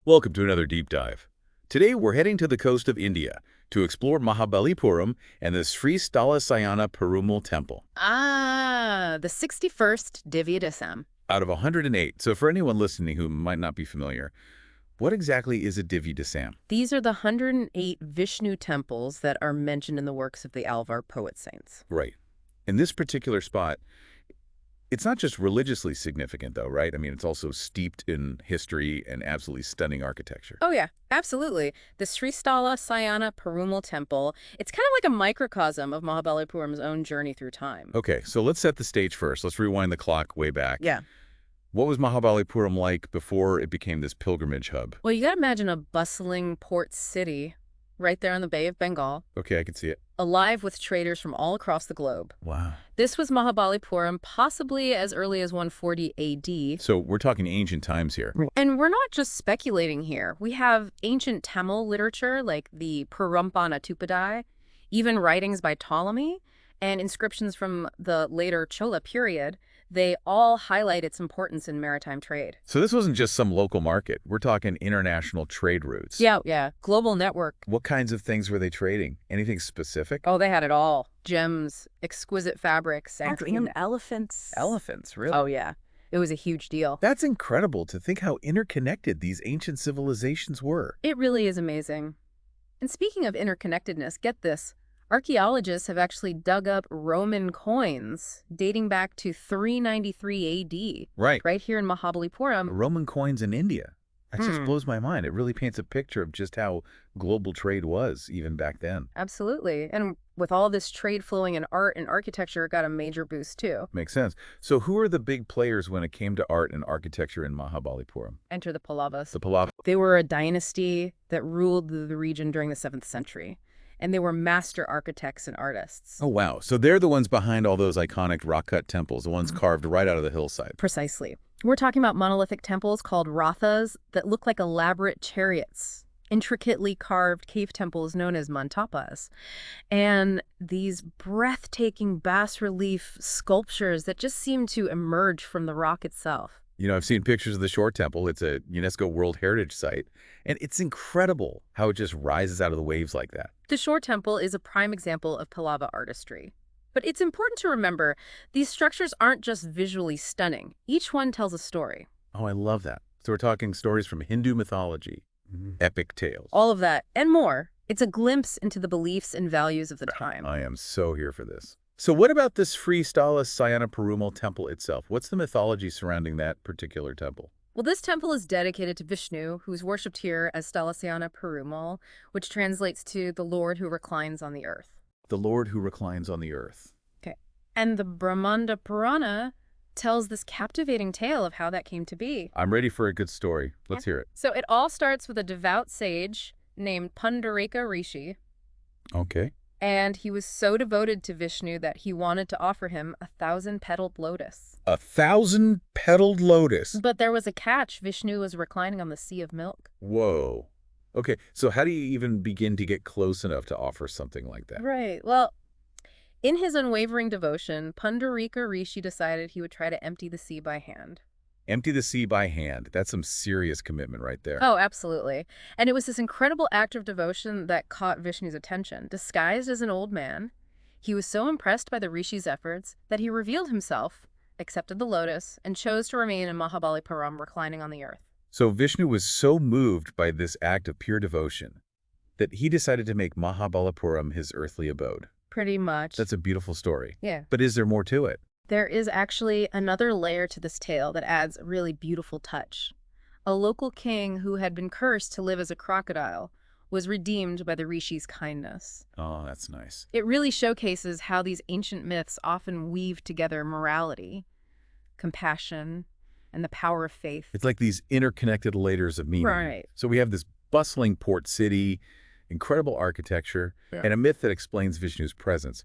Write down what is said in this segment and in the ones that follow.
Welcome to another deep dive. Today we're heading to the coast of India to explore Mahabalipuram and the Sri Sthalasayana Perumal Temple. The 61st Divya Desam. Out of 108, so for anyone listening who might not be familiar, what exactly is a Divya Desam? These are the 108 Vishnu temples that are mentioned in the works of the Alvar poet saints. Right. In this particular spot, it's not just religiously significant though, right? I mean, it's also steeped in history and absolutely stunning architecture. Oh yeah, absolutely. The Sri Sthalasayana Perumal Temple, it's kind of like a microcosm of Mahabalipuram's own journey through time. Okay, so let's set the stage first. Let's rewind the clock way back. Yeah. What was Mahabalipuram like before it became this pilgrimage hub? Well, you gotta imagine a bustling port city right there on the Bay of Bengal, Okay, I can see it. alive with traders from all across the globe. Wow. This was Mahabalipuram possibly as early as 140 AD. So we're talking ancient times here. And we're not just speculating here. We have ancient Tamil literature like the Purampana Tupadai, even writings by Ptolemy, and inscriptions from the later Chola period. They all highlight its importance in maritime trade. So this wasn't just some local market. We're talking international trade routes. Yeah. Global network. What kinds of things were they trading? Anything specific? Oh, they had it all. Gems, exquisite fabrics, and Even elephants. Elephants, really? oh yeah, it was a huge deal. That's incredible to think how interconnected these ancient civilizations were. It really is amazing. And speaking of interconnectedness, get this. Archaeologists have actually dug up Roman coins dating back to 393 AD, right here in Mahabalipuram. Roman coins in India. That just Hmm. blows my mind. It really paints a picture of just how global trade was even back then. Absolutely. And with all this trade flowing in art and architecture, it got a major boost too. Makes sense. So who are the big players when it came to art and architecture in Mahabalipuram? Enter the Pallavas. The Pallav. They were a dynasty that ruled the region during the 7th century. And they were master architects and artists. Oh, wow. So they're the ones behind all those iconic rock-cut temples, the ones carved right out of the hillside. Precisely. We're talking about monolithic temples called rathas that look like elaborate chariots, intricately carved cave temples known as mantapas, and these breathtaking bas-relief sculptures that just seem to emerge from the rock itself. You know, I've seen pictures of the Shore Temple. It's a UNESCO World Heritage Site, and it's incredible how it just rises out of the waves like that. The Shore Temple is a prime example of Pallava artistry. But it's important to remember, these structures aren't just visually stunning. Each one tells a story. Oh, I love that. So we're talking stories from Hindu mythology, epic tales. All of that, and more. It's a glimpse into the beliefs and values of the time. I am so here for this. So what about this Sri Sthalasayana Perumal Temple itself? What's the mythology surrounding that particular temple? Well, this temple is dedicated to Vishnu, who's worshipped here as Sthalasayana Perumal, which translates to the Lord who reclines on the earth. The Lord who reclines on the earth. Okay. And the Brahmanda Purana tells this captivating tale of how that came to be. I'm ready for a good story. Let's hear it. So it all starts with a devout sage named Pundarika Rishi, Okay. and he was so devoted to Vishnu that he wanted to offer him a 1,000-petaled lotus. 1,000-petaled lotus. But there was a catch. Vishnu was reclining on the sea of milk. Whoa. Okay, so how do you even begin to get close enough to offer something like that? Right. Well, in his unwavering devotion, Pundarika Rishi decided he would try to empty the sea by hand. Empty the sea by hand. That's some serious commitment right there. Oh, absolutely. And it was this incredible act of devotion that caught Vishnu's attention. Disguised as an old man, he was so impressed by the Rishi's efforts that he revealed himself, accepted the lotus, and chose to remain in Mahabalipuram reclining on the earth. So Vishnu was so moved by this act of pure devotion that he decided to make Mahabalipuram his earthly abode. Pretty much. That's a beautiful story. Yeah. But is there more to it? There is actually another layer to this tale that adds a really beautiful touch. A local king who had been cursed to live as a crocodile was redeemed by the Rishi's kindness. Oh, that's nice. It really showcases how these ancient myths often weave together morality, compassion, and the power of faith. It's like these interconnected layers of meaning. Right. So we have this bustling port city, incredible architecture, and a myth that explains Vishnu's presence.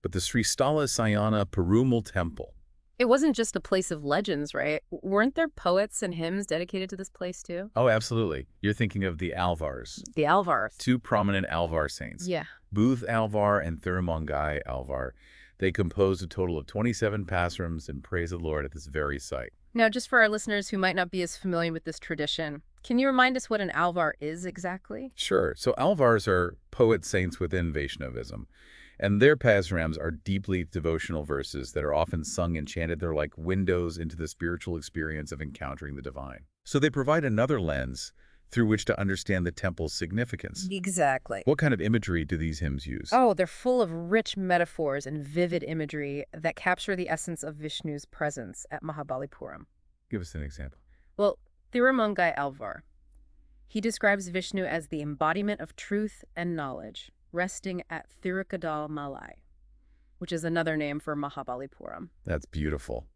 But the Sri Sthalasayana Perumal Temple. It wasn't just a place of legends, right? Weren't there poets and hymns dedicated to this place too? Oh, absolutely. You're thinking of the Alvars. The Alvars. Two prominent Alvar saints. Yeah. Booth Alvar and Thirumangai Alvar. They composed a total of 27 pasrams in praise of the Lord at this very site. Now, just for our listeners who might not be as familiar with this tradition, Can you remind us what an Alvar is exactly? Sure. So Alvars are poet saints within Vaishnavism, and their pasarams are deeply devotional verses that are often sung and chanted. They're like windows into the spiritual experience of encountering the divine. So they provide another lens through which to understand the temple's significance. Exactly. What kind of imagery do these hymns use? Oh, they're full of rich metaphors and vivid imagery that capture the essence of Vishnu's presence at Mahabalipuram. Give us an example. Well, Thirumangai Alvar. He describes Vishnu as the embodiment of truth and knowledge, resting at Kadalmalai, which is another name for Mahabalipuram. That's beautiful.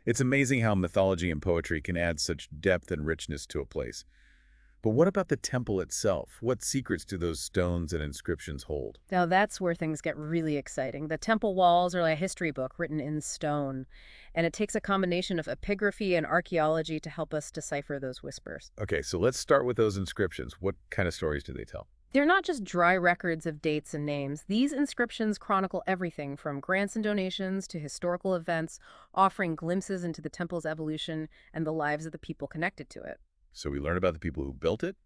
It's amazing how mythology and poetry can add such depth and richness to a place. But what about the temple itself? What secrets do those stones and inscriptions hold? Now that's where things get really exciting. The temple walls are like a history book written in stone, and it takes a combination of epigraphy and archaeology to help us decipher those whispers. Okay, so let's start with those inscriptions. What kind of stories do they tell? They're not just dry records of dates and names. These inscriptions chronicle everything from grants and donations to historical events, offering glimpses into the temple's evolution and the lives of the people connected to it. So we learn about the people who built it,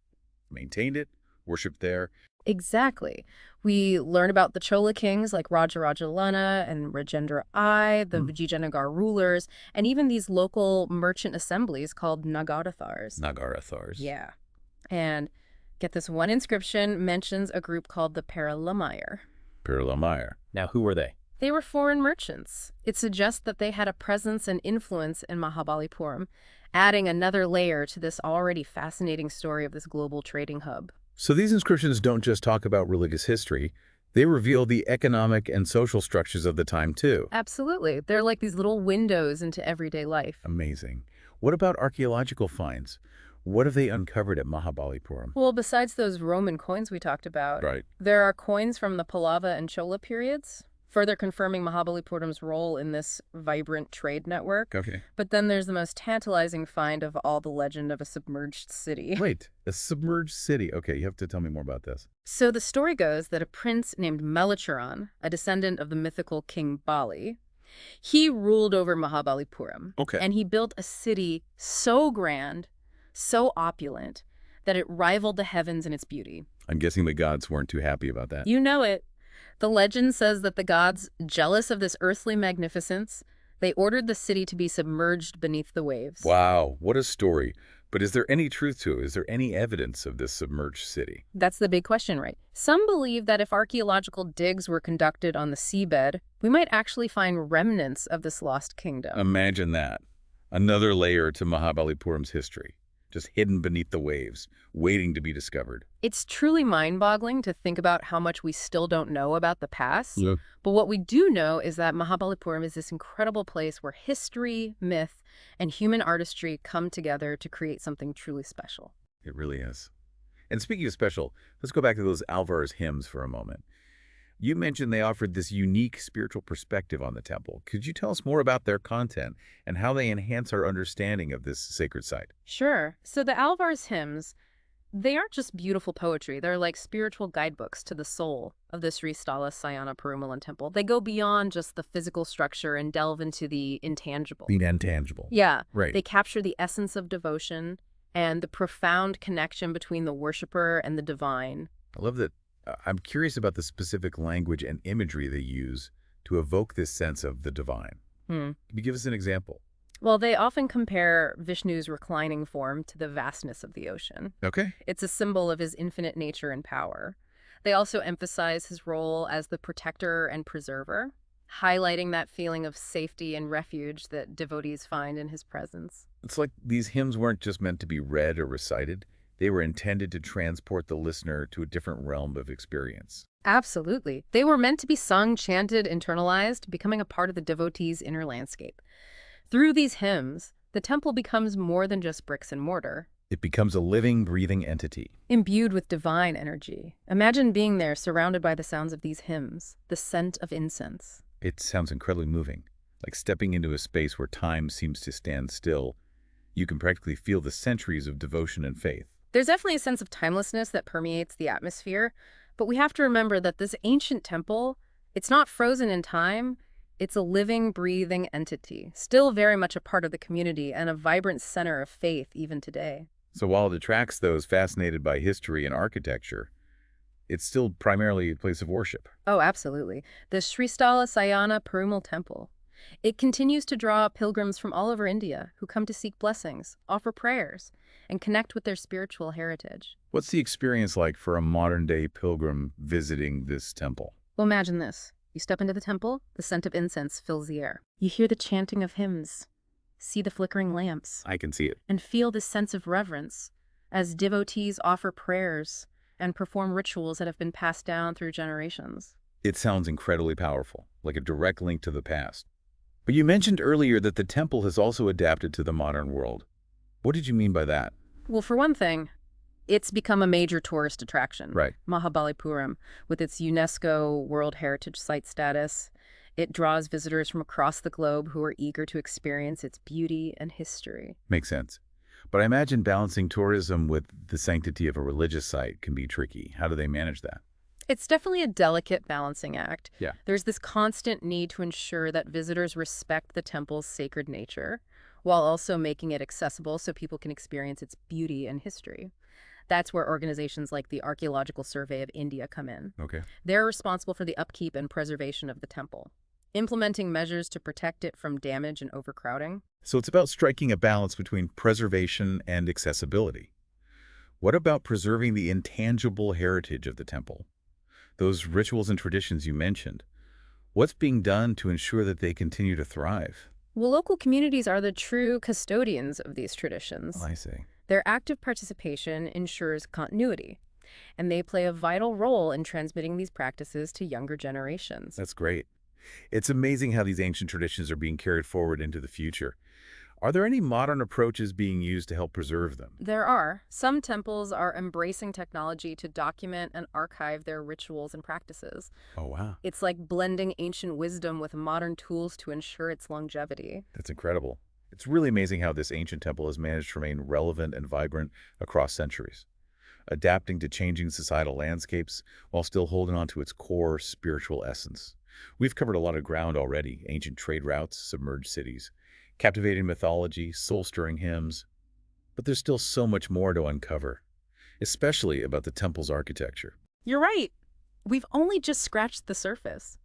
maintained it, worshipped there. Exactly. We learn about the Chola kings like Rajarajolana and Rajendra I, the Vijayanagar rulers, and even these local merchant assemblies called Nagarathars. Nagarathars. Yeah. And get this, one inscription mentions a group called the Paralamaiar. Pilgrims. Now, who were they? They were foreign merchants. It suggests that they had a presence and influence in Mahabalipuram, adding another layer to this already fascinating story of this global trading hub. So these inscriptions don't just talk about religious history. They reveal the economic and social structures of the time, too. Absolutely. They're like these little windows into everyday life. Amazing. What about archaeological finds? What have they uncovered at Mahabalipuram? Well, besides those Roman coins we talked about, Right. there are coins from the Pallava and Chola periods, further confirming Mahabalipuram's role in this vibrant trade network. Okay. But then there's the most tantalizing find of all, the legend of a submerged city. Wait, a submerged city. Okay, you have to tell me more about this. So the story goes that a prince named Melacharan, a descendant of the mythical king Bali, he ruled over Mahabalipuram. Okay. And he built a city so grand, so opulent, that it rivaled the heavens in its beauty. I'm guessing the gods weren't too happy about that. You know it. The legend says that the gods, jealous of this earthly magnificence, they ordered the city to be submerged beneath the waves. Wow, what a story. But is there any truth to it? Is there any evidence of this submerged city? That's the big question, right? Some believe that if archaeological digs were conducted on the seabed, we might actually find remnants of this lost kingdom. Imagine that. Another layer to Mahabalipuram's history, just hidden beneath the waves, waiting to be discovered. It's truly mind-boggling to think about how much we still don't know about the past. Yeah. But what we do know is that Mahabalipuram is this incredible place where history, myth, and human artistry come together to create something truly special. It really is. And speaking of special, let's go back to those Alvar's hymns for a moment. You mentioned they offered this unique spiritual perspective on the temple. Could you tell us more about their content and how they enhance our understanding of this sacred site? Sure. So the Alvar's hymns, they aren't just beautiful poetry. They're like spiritual guidebooks to the soul of the Sri Sthalasayana Perumal Temple. They go beyond just the physical structure and delve into the intangible. The intangible. Yeah. Right. They capture the essence of devotion and the profound connection between the worshiper and the divine. I love that. I'm curious about the specific language and imagery they use to evoke this sense of the divine. Can you give us an example? Well, they often compare Vishnu's reclining form to the vastness of the ocean. Okay. It's a symbol of his infinite nature and power. They also emphasize his role as the protector and preserver, highlighting that feeling of safety and refuge that devotees find in his presence. It's like these hymns weren't just meant to be read or recited. They were intended to transport the listener to a different realm of experience. Absolutely. They were meant to be sung, chanted, internalized, becoming a part of the devotee's inner landscape. Through these hymns, the temple becomes more than just bricks and mortar. It becomes a living, breathing entity. Imbued with divine energy. Imagine being there surrounded by the sounds of these hymns, the scent of incense. It sounds incredibly moving, like stepping into a space where time seems to stand still. You can practically feel the centuries of devotion and faith. There's definitely a sense of timelessness that permeates the atmosphere, but we have to remember that this ancient temple, it's not frozen in time. It's a living, breathing entity, still very much a part of the community and a vibrant center of faith even today. So while it attracts those fascinated by history and architecture, it's still primarily a place of worship. Oh, absolutely. The Sri Sthalasayana Perumal Temple. It continues to draw pilgrims from all over India who come to seek blessings, offer prayers, and connect with their spiritual heritage. What's the experience like for a modern-day pilgrim visiting this temple? Well, imagine this. You step into the temple, the scent of incense fills the air. You hear the chanting of hymns, see the flickering lamps, I can see it. and feel this sense of reverence as devotees offer prayers and perform rituals that have been passed down through generations. It sounds incredibly powerful, like a direct link to the past. But you mentioned earlier that the temple has also adapted to the modern world. What did you mean by that? Well, for one thing, it's become a major tourist attraction. Right. Mahabalipuram, with its UNESCO World Heritage Site status, it draws visitors from across the globe who are eager to experience its beauty and history. Makes sense. But I imagine balancing tourism with the sanctity of a religious site can be tricky. How do they manage that? It's definitely a delicate balancing act. Yeah. There's this constant need to ensure that visitors respect the temple's sacred nature, while also making it accessible so people can experience its beauty and history. That's where organizations like the Archaeological Survey of India come in. Okay. They're responsible for the upkeep and preservation of the temple, implementing measures to protect it from damage and overcrowding. So it's about striking a balance between preservation and accessibility. What about preserving the intangible heritage of the temple? Those rituals and traditions you mentioned. What's being done to ensure that they continue to thrive? Well, local communities are the true custodians of these traditions. Oh, I see. Their active participation ensures continuity, and they play a vital role in transmitting these practices to younger generations. That's great. It's amazing how these ancient traditions are being carried forward into the future. Are there any modern approaches being used to help preserve them? There are. Some temples are embracing technology to document and archive their rituals and practices. Oh, wow. It's like blending ancient wisdom with modern tools to ensure its longevity. That's incredible. It's really amazing how this ancient temple has managed to remain relevant and vibrant across centuries, adapting to changing societal landscapes while still holding on to its core spiritual essence. We've covered a lot of ground already: ancient trade routes, submerged cities, captivating mythology, soul-stirring hymns. But there's still so much more to uncover, especially about the temple's architecture. You're right. We've only just scratched the surface.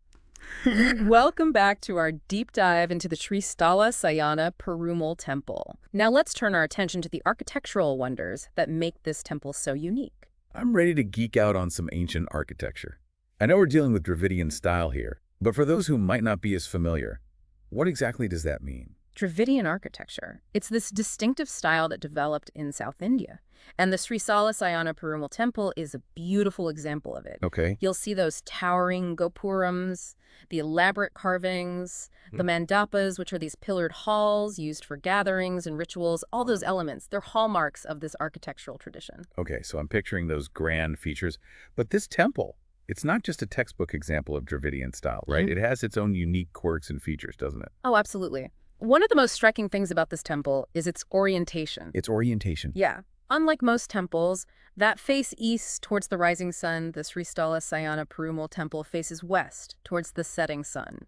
Welcome back to our deep dive into the Sri Sthalasayana Perumal Temple. Now let's turn our attention to the architectural wonders that make this temple so unique. I'm ready to geek out on some ancient architecture. I know we're dealing with Dravidian style here, but for those who might not be as familiar, what exactly does that mean? Dravidian architecture. It's this distinctive style that developed in South India. And the Sri Sthalasayana Perumal Temple is a beautiful example of it. Okay. You'll see those towering gopurams, the elaborate carvings, the mandapas, which are these pillared halls used for gatherings and rituals. All those elements, they're hallmarks of this architectural tradition. Okay, so I'm picturing those grand features. But this temple, it's not just a textbook example of Dravidian style, right? It has its own unique quirks and features, doesn't it? Oh, absolutely. One of the most striking things about this temple is its orientation. Its orientation. Yeah. Unlike most temples that face east towards the rising sun, the Sri Sthalasayana Perumal Temple faces west towards the setting sun.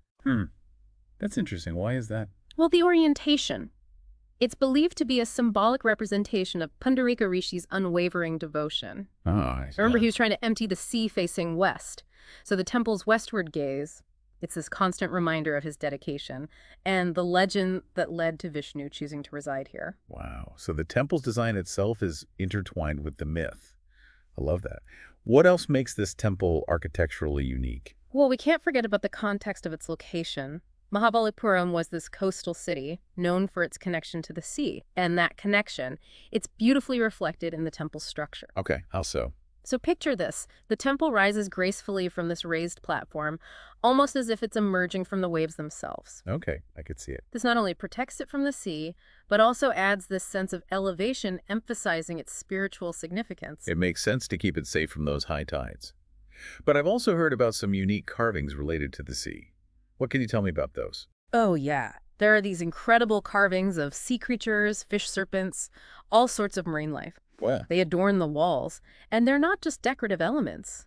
That's interesting. Why is that? Well, the orientation. It's believed to be a symbolic representation of Pundarika Rishi's unwavering devotion. Oh, I see. Remember, he was trying to empty the sea facing west. So the temple's westward gaze, it's this constant reminder of his dedication and the legend that led to Vishnu choosing to reside here. Wow. So the temple's design itself is intertwined with the myth. I love that. What else makes this temple architecturally unique? Well, we can't forget about the context of its location. Mahabalipuram was this coastal city known for its connection to the sea. And that connection, it's beautifully reflected in the temple's structure. Okay, how so? So picture this. The temple rises gracefully from this raised platform, almost as if it's emerging from the waves themselves. Okay, I could see it. This not only protects it from the sea, but also adds this sense of elevation, emphasizing its spiritual significance. It makes sense to keep it safe from those high tides. But I've also heard about some unique carvings related to the sea. What can you tell me about those? Oh, yeah. There are these incredible carvings of sea creatures, fish serpents, all sorts of marine life. Wow. They adorn the walls, and they're not just decorative elements.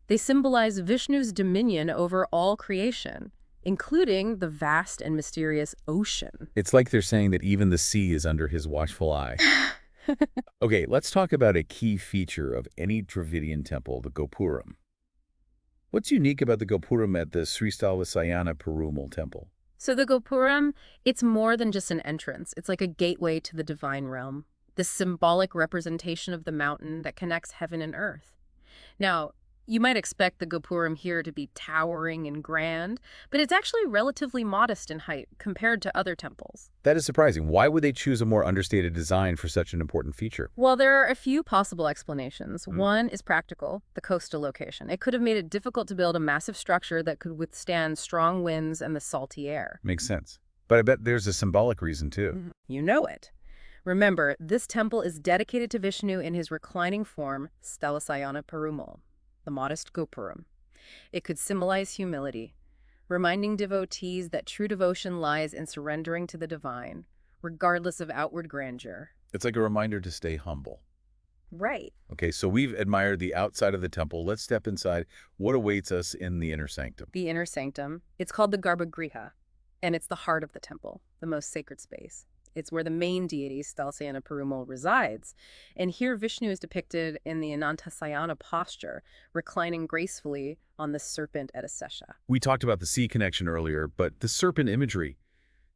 They symbolize Vishnu's dominion over all creation, including the vast and mysterious ocean. It's like they're saying that even the sea is under his watchful eye. Okay, let's talk about a key feature of any Dravidian temple, the Gopuram. What's unique about the Gopuram at the Sri Sthalasayana Perumal Temple? So the Gopuram, it's more than just an entrance. It's like a gateway to the divine realm, this symbolic representation of the mountain that connects heaven and earth. Now, you might expect the Gopuram here to be towering and grand, but it's actually relatively modest in height compared to other temples. That is surprising. Why would they choose a more understated design for such an important feature? Well, there are a few possible explanations. Hmm, One is practical, the coastal location. It could have made it difficult to build a massive structure that could withstand strong winds and the salty air. makes sense. But I bet there's a symbolic reason too. You know it. Remember, this temple is dedicated to Vishnu in his reclining form, Sthalasayana Perumal, the modest Gopuram. It could symbolize humility, reminding devotees that true devotion lies in surrendering to the divine, regardless of outward grandeur. It's like a reminder to stay humble. Right. Okay, so we've admired the outside of the temple. Let's step inside. What awaits us in the inner sanctum? The inner sanctum, it's called the Garbhagriha, and it's the heart of the temple, the most sacred space. It's where the main deity, Sthalasayana Perumal, resides. And here Vishnu is depicted in the Anantasayana posture, reclining gracefully on the serpent at a sesha. We talked about the sea connection earlier, but the serpent imagery,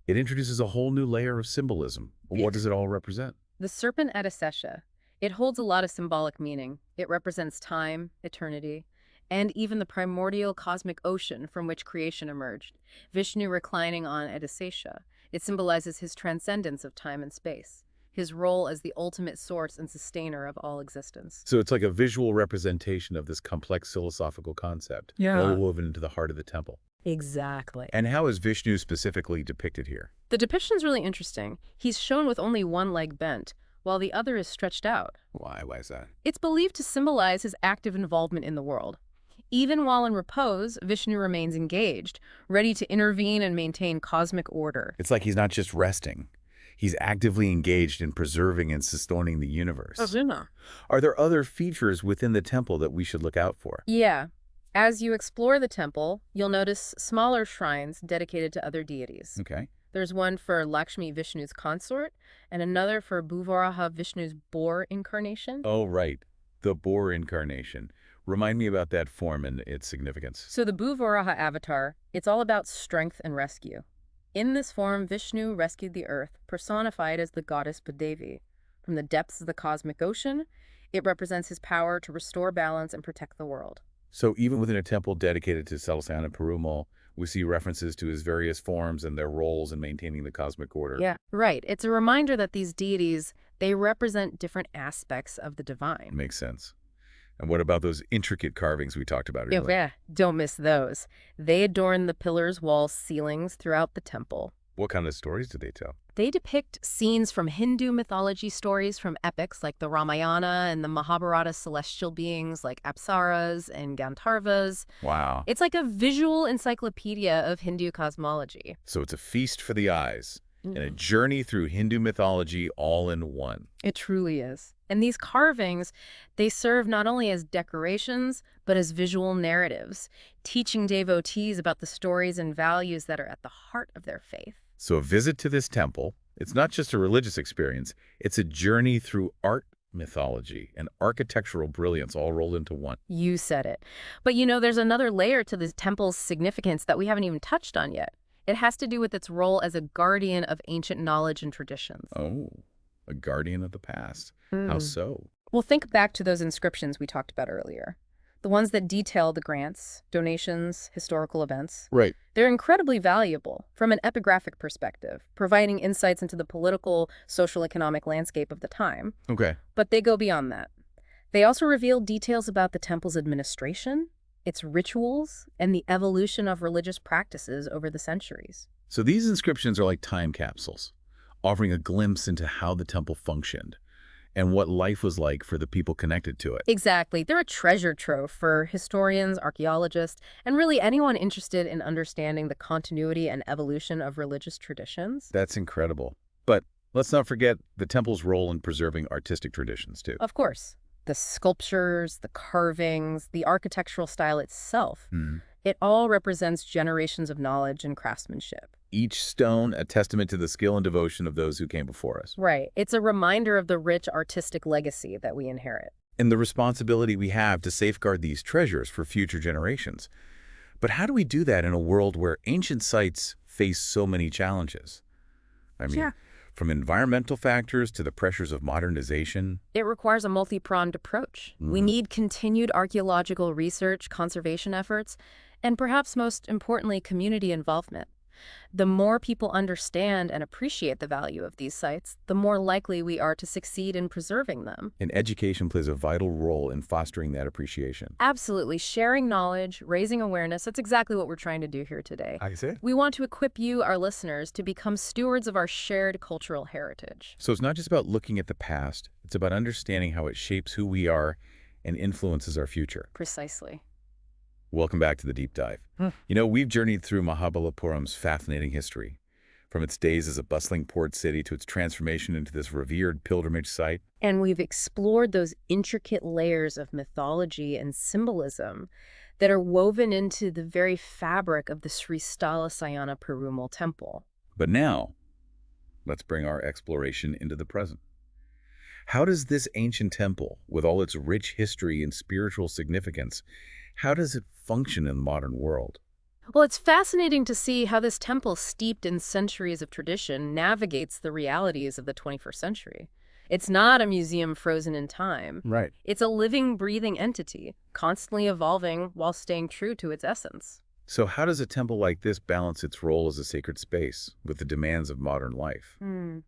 it introduces a whole new layer of symbolism. What does it all represent? The serpent at a sesha, it holds a lot of symbolic meaning. It represents time, eternity, and even the primordial cosmic ocean from which creation emerged. Vishnu reclining on Adisesha, it symbolizes his transcendence of time and space, his role as the ultimate source and sustainer of all existence. So it's like a visual representation of this complex philosophical concept, all woven into the heart of the temple. Exactly. And how is Vishnu specifically depicted here? The depiction's really interesting. He's shown with only one leg bent, while the other is stretched out. Why? Why is that? It's believed to symbolize his active involvement in the world. Even while in repose, Vishnu remains engaged, ready to intervene and maintain cosmic order. It's like he's not just resting. He's actively engaged in preserving and sustaining the universe. Are there other features within the temple that we should look out for? Yeah. As you explore the temple, you'll notice smaller shrines dedicated to other deities. Okay. There's one for Lakshmi, Vishnu's consort, and another for Bhuvaraha, Vishnu's boar incarnation. Oh, right. The boar incarnation. Remind me about that form and its significance. So the Bhuvaraha avatar, it's all about strength and rescue. In this form, Vishnu rescued the earth, personified as the goddess Bhudevi. From the depths of the cosmic ocean, it represents his power to restore balance and protect the world. So even within a temple dedicated to Sthalasayana Perumal, we see references to his various forms and their roles in maintaining the cosmic order. Yeah, right. It's a reminder that these deities, they represent different aspects of the divine. Makes sense. And what about those intricate carvings we talked about earlier? Yeah, don't miss those. They adorn the pillars, walls, ceilings throughout the temple. What kind of stories do they tell? They depict scenes from Hindu mythology, stories from epics like the Ramayana and the Mahabharata, celestial beings like Apsaras and Gandharvas. Wow. It's like a visual encyclopedia of Hindu cosmology. So it's a feast for the eyes and a journey through Hindu mythology all in one. It truly is. And these carvings, they serve not only as decorations, but as visual narratives, teaching devotees about the stories and values that are at the heart of their faith. So a visit to this temple, it's not just a religious experience, it's a journey through art, mythology, and architectural brilliance all rolled into one. You said it. But you know, there's another layer to the temple's significance that we haven't even touched on yet. It has to do with its role as a guardian of ancient knowledge and traditions. Oh, a guardian of the past. How so? Well, think back to those inscriptions we talked about earlier. The ones that detail the grants, donations, historical events. Right. They're incredibly valuable from an epigraphic perspective, providing insights into the political, social, economic landscape of the time. Okay. But they go beyond that. They also reveal details about the temple's administration, its rituals, and the evolution of religious practices over the centuries. So these inscriptions are like time capsules, offering a glimpse into how the temple functioned and what life was like for the people connected to it. Exactly. They're a treasure trove for historians, archaeologists, and really anyone interested in understanding the continuity and evolution of religious traditions. That's incredible. But let's not forget the temple's role in preserving artistic traditions, too. Of course, the sculptures, the carvings, the architectural style itself, it all represents generations of knowledge and craftsmanship. each stone a testament to the skill and devotion of those who came before us. Right. It's a reminder of the rich artistic legacy that we inherit. And the responsibility we have to safeguard these treasures for future generations. But how do we do that in a world where ancient sites face so many challenges? I mean, Yeah. from environmental factors to the pressures of modernization. It requires a multi-pronged approach. We need continued archaeological research, conservation efforts, and perhaps most importantly, community involvement. The more people understand and appreciate the value of these sites, the more likely we are to succeed in preserving them. And education plays a vital role in fostering that appreciation. Absolutely. Sharing knowledge, raising awareness, that's exactly what we're trying to do here today. I see. We want to equip you, our listeners, to become stewards of our shared cultural heritage. So it's not just about looking at the past, it's about understanding how it shapes who we are and influences our future. Precisely. Welcome back to the Deep Dive. You know, we've journeyed through Mahabalipuram's fascinating history, from its days as a bustling port city to its transformation into this revered pilgrimage site. And we've explored those intricate layers of mythology and symbolism that are woven into the very fabric of the Sri Sthalasayana Perumal Temple. But now, let's bring our exploration into the present. How does this ancient temple, with all its rich history and spiritual significance, how does it function in the modern world? Well, it's fascinating to see how this temple, steeped in centuries of tradition, navigates the realities of the 21st century. It's not a museum frozen in time. Right. It's a living, breathing entity, constantly evolving while staying true to its essence. So how does a temple like this balance its role as a sacred space with the demands of modern life,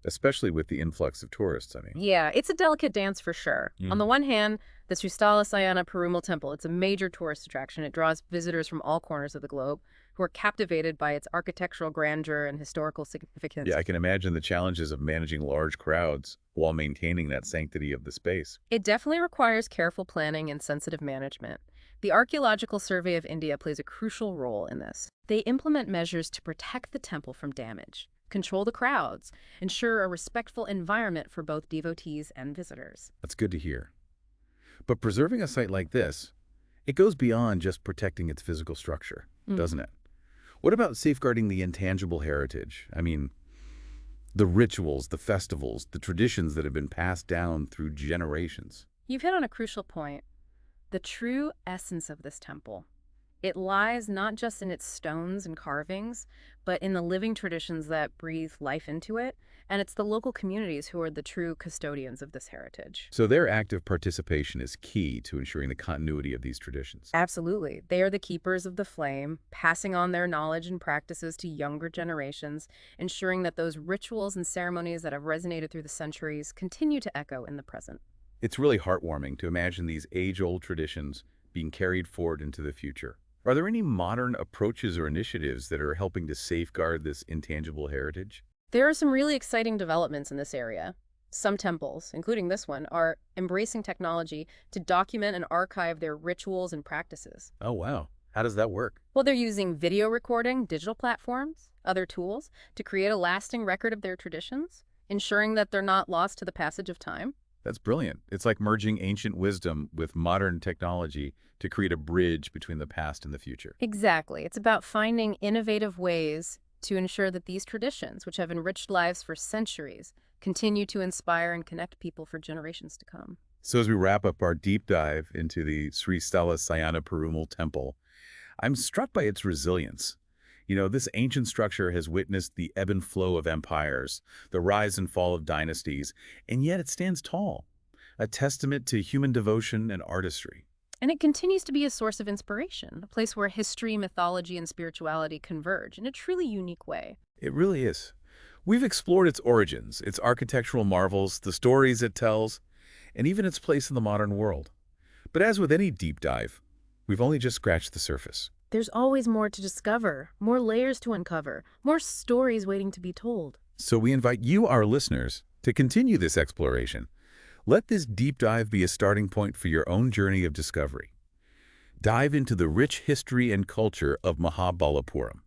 especially with the influx of tourists, I mean? Yeah, it's a delicate dance for sure. On the one hand, the Sri Sthalasayana Perumal Temple, it's a major tourist attraction. It draws visitors from all corners of the globe who are captivated by its architectural grandeur and historical significance. Yeah, I can imagine the challenges of managing large crowds while maintaining that sanctity of the space. It definitely requires careful planning and sensitive management. The Archaeological Survey of India plays a crucial role in this. They implement measures to protect the temple from damage, control the crowds, ensure a respectful environment for both devotees and visitors. That's good to hear. But preserving a site like this, it goes beyond just protecting its physical structure, doesn't it? What about safeguarding the intangible heritage? I mean, the rituals, the festivals, the traditions that have been passed down through generations. You've hit on a crucial point. The true essence of this temple. It lies not just in its stones and carvings, but in the living traditions that breathe life into it, and it's the local communities who are the true custodians of this heritage. So their active participation is key to ensuring the continuity of these traditions. Absolutely. They are the keepers of the flame, passing on their knowledge and practices to younger generations, ensuring that those rituals and ceremonies that have resonated through the centuries continue to echo in the present. It's really heartwarming to imagine these age-old traditions being carried forward into the future. Are there any modern approaches or initiatives that are helping to safeguard this intangible heritage? There are some really exciting developments in this area. Some temples, including this one, are embracing technology to document and archive their rituals and practices. Oh, wow. How does that work? Well, they're using video recording, digital platforms, other tools to create a lasting record of their traditions, ensuring that they're not lost to the passage of time. That's brilliant. It's like merging ancient wisdom with modern technology to create a bridge between the past and the future. Exactly. It's about finding innovative ways to ensure that these traditions, which have enriched lives for centuries, continue to inspire and connect people for generations to come. So as we wrap up our deep dive into the Sri Sthalasayana Perumal Temple, I'm struck by its resilience. You know, this ancient structure has witnessed the ebb and flow of empires, the rise and fall of dynasties, and yet it stands tall, a testament to human devotion and artistry. And it continues to be a source of inspiration, a place where history, mythology, and spirituality converge in a truly unique way. It really is. We've explored its origins, its architectural marvels, the stories it tells, and even its place in the modern world. But as with any deep dive, we've only just scratched the surface. There's always more to discover, more layers to uncover, more stories waiting to be told. So we invite you, our listeners, to continue this exploration. Let this deep dive be a starting point for your own journey of discovery. Dive into the rich history and culture of Mahabalipuram.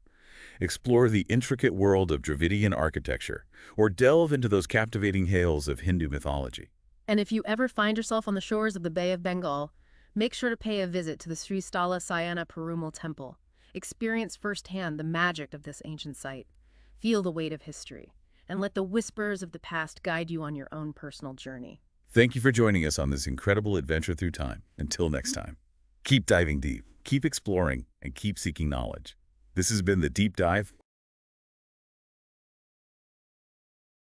Explore the intricate world of Dravidian architecture, or delve into those captivating tales of Hindu mythology. And if you ever find yourself on the shores of the Bay of Bengal, make sure to pay a visit to the Sri Sthalasayana Perumal Temple. Experience firsthand the magic of this ancient site. Feel the weight of history, and let the whispers of the past guide you on your own personal journey. Thank you for joining us on this incredible adventure through time. Until next time, keep diving deep, keep exploring, and keep seeking knowledge. This has been The Deep Dive.